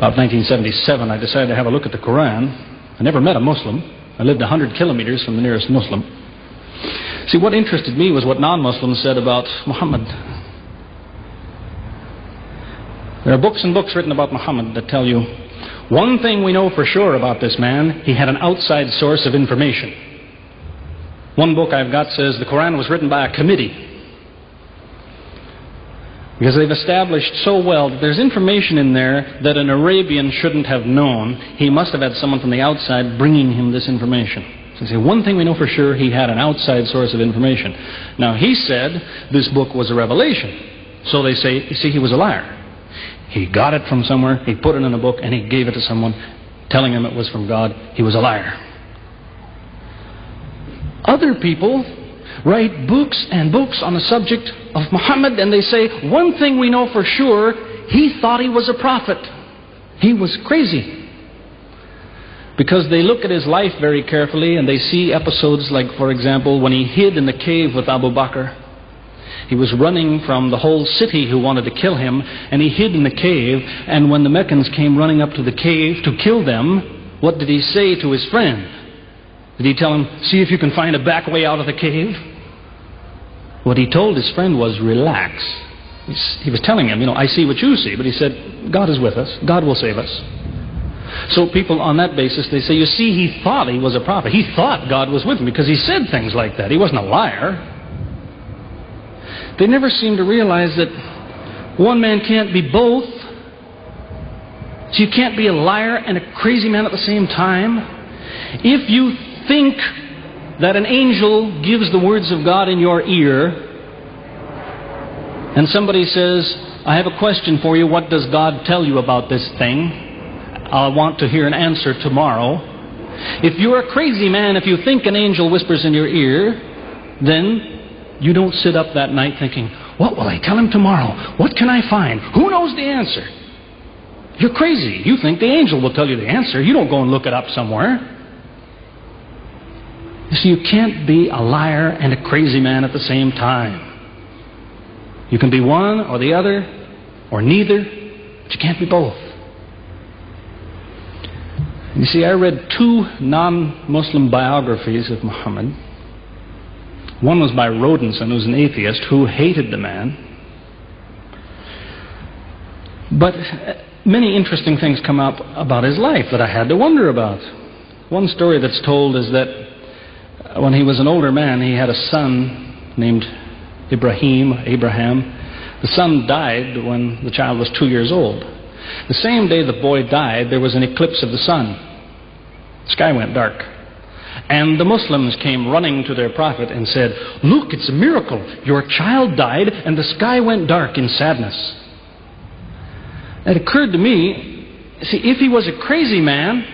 About 1977, I decided to have a look at the Quran. I never met a Muslim. I lived 100 kilometers from the nearest Muslim. See, what interested me was what non-Muslims said about Muhammad. There are books and books written about Muhammad that tell you, one thing we know for sure about this man, he had an outside source of information. One book I've got says the Quran was written by a committee. Because they've established so well that there's information in there that an Arabian shouldn't have known. He must have had someone from the outside bringing him this information. So they say, one thing we know for sure, he had an outside source of information. Now, he said this book was a revelation. So they say, you see, he was a liar. He got it from somewhere, he put it in a book, and he gave it to someone, telling him it was from God. He was a liar. Other people write books and books on the subject of Muhammad, and they say, one thing we know for sure, he thought he was a prophet. He was crazy. Because they look at his life very carefully, and they see episodes like, for example, when he hid in the cave with Abu Bakr. He was running from the whole city who wanted to kill him, and he hid in the cave, and when the Meccans came running up to the cave to kill them, what did he say to his friend? Did he tell him, see if you can find a back way out of the cave? What he told his friend was, relax. He was telling him, I see what you see, but he said, God is with us. God will save us. So people on that basis, they say, you see, he thought he was a prophet. He thought God was with him because he said things like that. He wasn't a liar. They never seem to realize that one man can't be both. So you can't be a liar and a crazy man at the same time. If you think that an angel gives the words of God in your ear, and somebody says, I have a question for you, what does God tell you about this thing? I want to hear an answer tomorrow. If you're a crazy man, if you think an angel whispers in your ear, then you don't sit up that night thinking, what will I tell him tomorrow? What can I find? Who knows the answer? You're crazy. You think the angel will tell you the answer. You don't go and look it up somewhere. You see, you can't be a liar and a crazy man at the same time. You can be one or the other, or neither, but you can't be both. You see, I read 2 non-Muslim biographies of Muhammad. One was by Rodenson, who's an atheist, who hated the man. But many interesting things come up about his life that I had to wonder about. One story that's told is that when he was an older man, he had a son named Abraham. The son died when the child was 2 years old. The same day the boy died, there was an eclipse of the sun. The sky went dark. And the Muslims came running to their prophet and said, look, it's a miracle. Your child died and the sky went dark in sadness. It occurred to me, see, if he was a crazy man,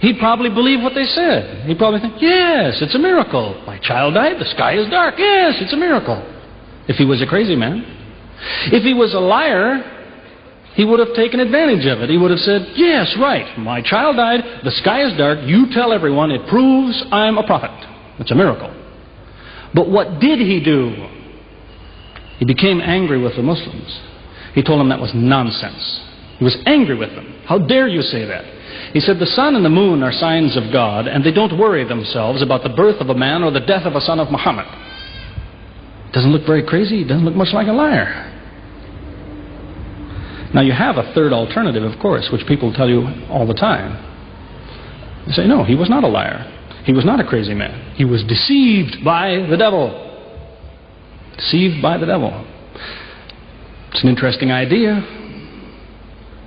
he'd probably believe what they said. He'd probably think, yes, it's a miracle. My child died, the sky is dark. Yes, it's a miracle. If he was a crazy man. If he was a liar, he would have taken advantage of it. He would have said, yes, right, my child died, the sky is dark, you tell everyone, it proves I'm a prophet. It's a miracle. But what did he do? He became angry with the Muslims. He told them that was nonsense. He was angry with them. How dare you say that? He said, the sun and the moon are signs of God, and they don't worry themselves about the birth of a man or the death of a son of Muhammad. Doesn't look very crazy. Doesn't look much like a liar. Now, you have a third alternative, of course, which people tell you all the time. They say, no, he was not a liar. He was not a crazy man. He was deceived by the devil. Deceived by the devil. It's an interesting idea.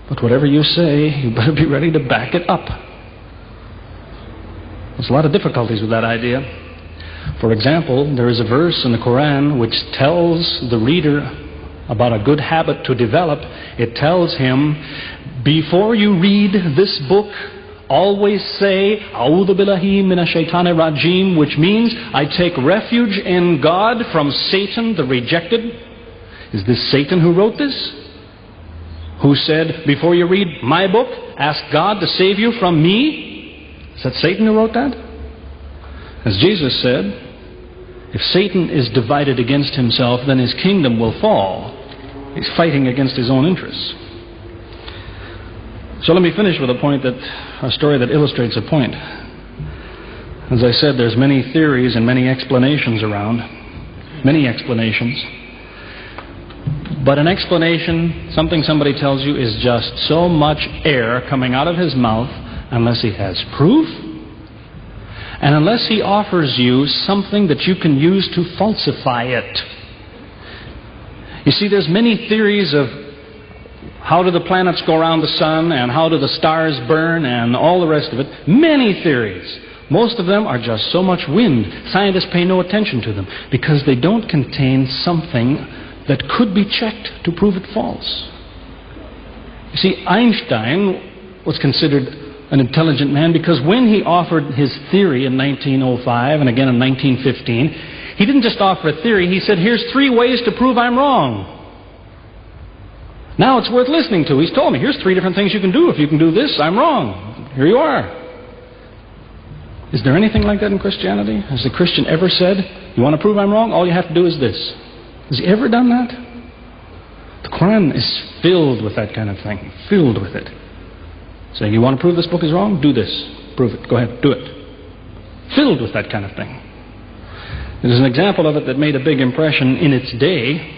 But whatever you say, you better be ready to back it up. There's a lot of difficulties with that idea. For example, there is a verse in the Quran which tells the reader about a good habit to develop. It tells him, before you read this book, always say, A'udhu billahi minash shaitani rajim, which means, I take refuge in God from Satan the rejected. Is this Satan who wrote this? Who said, before you read my book, ask God to save you from me? Is that Satan who wrote that? As Jesus said, if Satan is divided against himself, then his kingdom will fall. He's fighting against his own interests. So let me finish with a story that illustrates a point. As I said, there's many theories and many explanations around. Many explanations. But an explanation, something somebody tells you, is just so much air coming out of his mouth unless he has proof and unless he offers you something that you can use to falsify it. You see, there's many theories of how do the planets go around the sun and how do the stars burn and all the rest of it. Many theories. Most of them are just so much wind. Scientists pay no attention to them because they don't contain something that could be checked to prove it false. You see, Einstein was considered an intelligent man because when he offered his theory in 1905 and again in 1915, he didn't just offer a theory, he said, here's 3 ways to prove I'm wrong. Now it's worth listening to. He's told me, here's 3 different things you can do. If you can do this, I'm wrong. Here you are. Is there anything like that in Christianity? Has the Christian ever said, you want to prove I'm wrong? All you have to do is this. Has he ever done that? The Quran is filled with that kind of thing. Filled with it. Saying, you want to prove this book is wrong? Do this. Prove it. Go ahead. Do it. Filled with that kind of thing. There's an example of it that made a big impression in its day,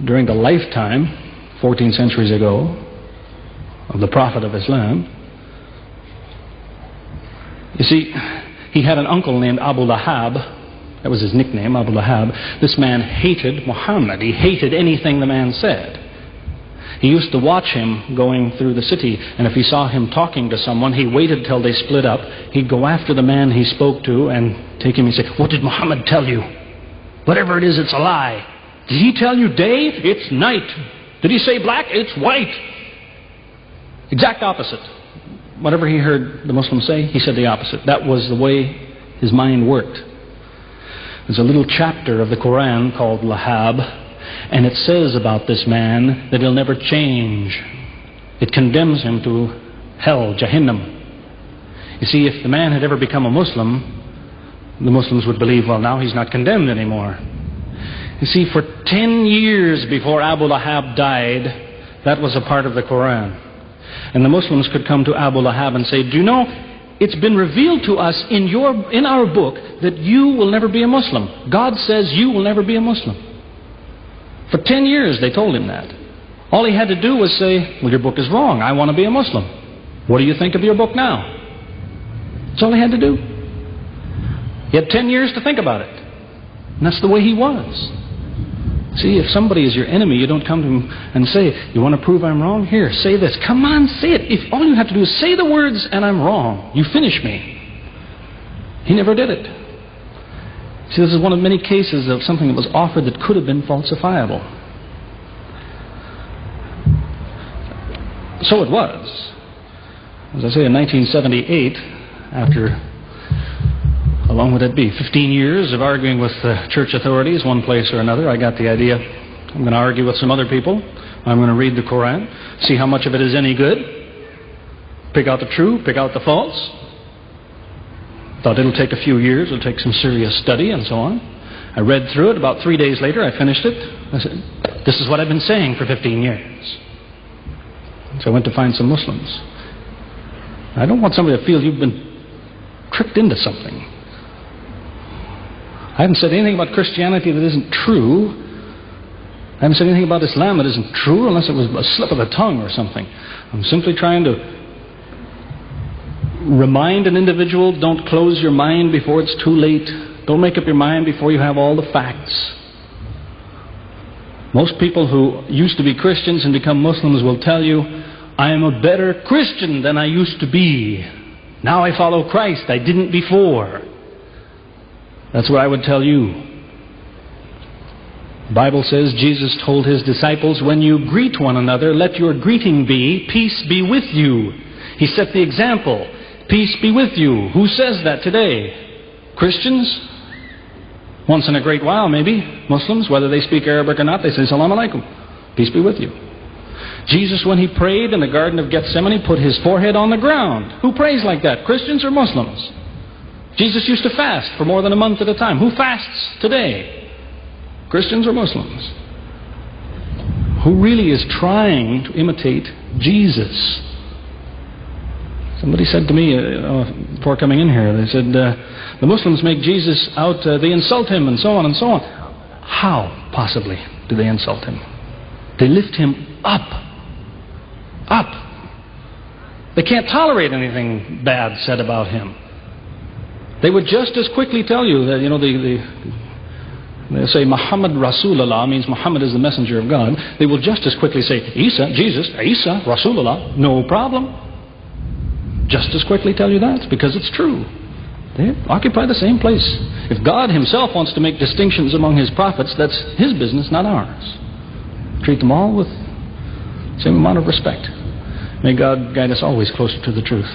during the lifetime, 14 centuries ago, of the Prophet of Islam. You see, he had an uncle named Abu Lahab. That was his nickname, Abu Lahab. This man hated Muhammad. He hated anything the man said. He used to watch him going through the city, and if he saw him talking to someone, he waited till they split up. He'd go after the man he spoke to and take him and say, what did Muhammad tell you? Whatever it is, it's a lie. Did he tell you day? It's night. Did he say black? It's white. Exact opposite. Whatever he heard the Muslims say, he said the opposite. That was the way his mind worked. There's a little chapter of the Quran called Lahab, and it says about this man that he'll never change. It condemns him to hell, Jahannam. You see, if the man had ever become a Muslim, the Muslims would believe, well, now he's not condemned anymore. You see, for 10 years before Abu Lahab died, that was a part of the Quran. And the Muslims could come to Abu Lahab and say, do you know, it's been revealed to us in our book that you will never be a Muslim. God says you will never be a Muslim. For 10 years they told him that. All he had to do was say, well, your book is wrong. I want to be a Muslim. What do you think of your book now? That's all he had to do. He had 10 years to think about it. And that's the way he was. See, if somebody is your enemy, you don't come to him and say, you want to prove I'm wrong? Here, say this. Come on, say it. If all you have to do is say the words and I'm wrong, you finish me. He never did it. See, this is one of many cases of something that was offered that could have been falsifiable. So it was. As I say, in 1978, after, how long would it be? 15 years of arguing with church authorities, one place or another, I got the idea. I'm going to argue with some other people. I'm going to read the Quran, see how much of it is any good, pick out the true, pick out the false. Thought it'll take a few years, it'll take some serious study and so on. I read through it. About 3 days later, I finished it. I said, this is what I've been saying for 15 years. So I went to find some Muslims. I don't want somebody to feel you've been tricked into something. I haven't said anything about Christianity that isn't true. I haven't said anything about Islam that isn't true unless it was a slip of the tongue or something. I'm simply trying to remind an individual, don't close your mind before it's too late. Don't make up your mind before you have all the facts. Most people who used to be Christians and become Muslims will tell you, I am a better Christian than I used to be. Now I follow Christ. I didn't before. That's what I would tell you. The Bible says Jesus told his disciples, when you greet one another, let your greeting be, peace be with you. He set the example. Peace be with you. Who says that today? Christians? Once in a great while, maybe. Muslims, whether they speak Arabic or not, they say, Salaam alaikum. Peace be with you. Jesus, when he prayed in the Garden of Gethsemane, put his forehead on the ground. Who prays like that? Christians or Muslims? Jesus used to fast for more than a month at a time. Who fasts today? Christians or Muslims? who really is trying to imitate Jesus. Somebody said to me before coming in here, they said, the Muslims make Jesus out, they insult him and so on and so on. How, possibly, do they insult him? They lift him up. Up. They can't tolerate anything bad said about him. They would just as quickly tell you that, they say Muhammad Rasulullah means Muhammad is the messenger of God. They will just as quickly say Isa, Jesus, Isa, Rasulullah, no problem. Just as quickly tell you that because it's true. They occupy the same place. If God himself wants to make distinctions among his prophets, that's his business, not ours. Treat them all with the same amount of respect. May God guide us always closer to the truth.